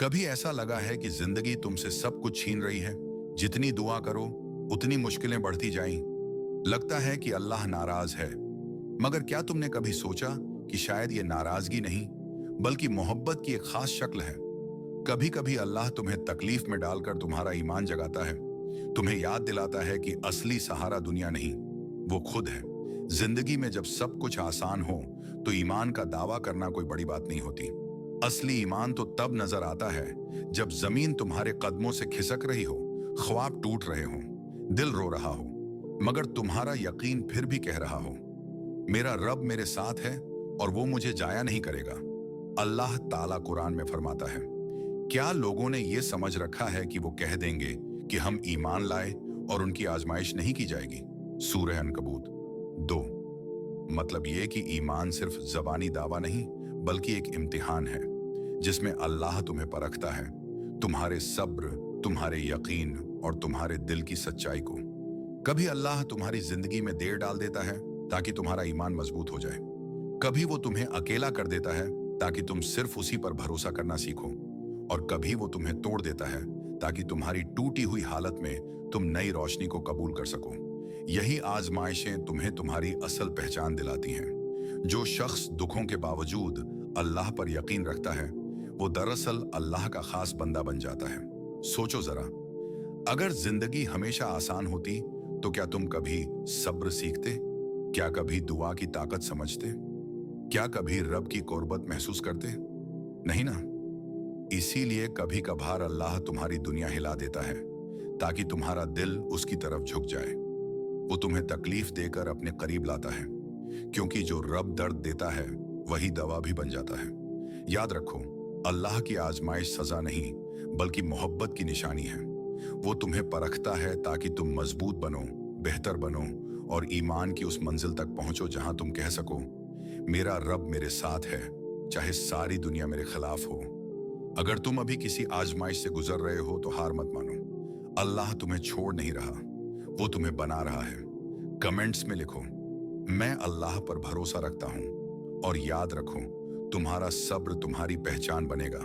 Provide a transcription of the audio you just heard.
कभी ऐसा लगा है कि जिंदगी तुमसे सब कुछ छीन रही है? जितनी दुआ करो उतनी मुश्किलें बढ़ती जाएं। लगता है कि अल्लाह नाराज है। मगर क्या तुमने कभी सोचा कि शायद ये नाराजगी नहीं बल्कि मोहब्बत की एक खास शक्ल है? कभी कभी अल्लाह तुम्हें तकलीफ में डालकर तुम्हारा ईमान जगाता है, तुम्हें याद दिलाता है कि असली सहारा दुनिया नहीं, वो खुद है। जिंदगी में जब सब कुछ आसान हो तो ईमान का दावा करना कोई बड़ी बात नहीं होती। असली ईमान तो तब नजर आता है जब जमीन तुम्हारे कदमों से खिसक रही हो, ख्वाब टूट रहे हो, दिल रो रहा हो, मगर तुम्हारा यकीन फिर भी कह रहा हो, मेरा रब मेरे साथ है और वो मुझे जाया नहीं करेगा। अल्लाह ताला कुरान में फरमाता है, क्या लोगों ने ये समझ रखा है कि वो कह देंगे कि हम ईमान लाए और उनकी आजमाइश नहीं की जाएगी? सूरह अनकबूत 2। मतलब ये कि ईमान सिर्फ जबानी दावा नहीं बल्कि एक इम्तिहान है जिसमें अल्लाह तुम्हें परखता है, तुम्हारे सब्र, तुम्हारे यकीन और तुम्हारे दिल की सच्चाई को। कभी अल्लाह तुम्हारी जिंदगी में देर डाल देता है ताकि तुम्हारा ईमान मजबूत हो जाए। कभी वो तुम्हें अकेला कर देता है ताकि तुम सिर्फ उसी पर भरोसा करना सीखो, और कभी वो तुम्हें तोड़ देता है ताकि तुम्हारी टूटी हुई हालत में तुम नई रोशनी को कबूल कर सको। यही आजमाइशें तुम्हें तुम्हारी असल पहचान दिलाती हैं। जो शख्स दुखों के बावजूद अल्लाह पर यकीन रखता है वो दरअसल अल्लाह का खास बंदा बन जाता है। सोचो जरा, अगर जिंदगी हमेशा आसान होती तो क्या तुम कभी सब्र सीखते? क्या कभी दुआ की ताकत समझते? क्या कभी रब की कुर्बत महसूस करते? नहीं ना। इसीलिए कभी कभार अल्लाह तुम्हारी दुनिया हिला देता है ताकि तुम्हारा दिल उसकी तरफ झुक जाए। वो तुम्हें तकलीफ देकर अपने करीब लाता है, क्योंकि जो रब दर्द देता है वही दवा भी बन जाता है। याद रखो, अल्लाह की आजमाइश सजा नहीं बल्कि मोहब्बत की निशानी है। वो तुम्हें परखता है ताकि तुम मजबूत बनो, बेहतर बनो और ईमान की उस मंजिल तक पहुंचो जहां तुम कह सको, मेरा रब मेरे साथ है, चाहे सारी दुनिया मेरे खिलाफ हो। अगर तुम अभी किसी आजमाइश से गुजर रहे हो तो हार मत मानो। अल्लाह तुम्हें छोड़ नहीं रहा, वो तुम्हें बना रहा है। कमेंट्स में लिखो, मैं अल्लाह पर भरोसा रखता हूं, और याद रखो, तुम्हारा सब्र तुम्हारी पहचान बनेगा।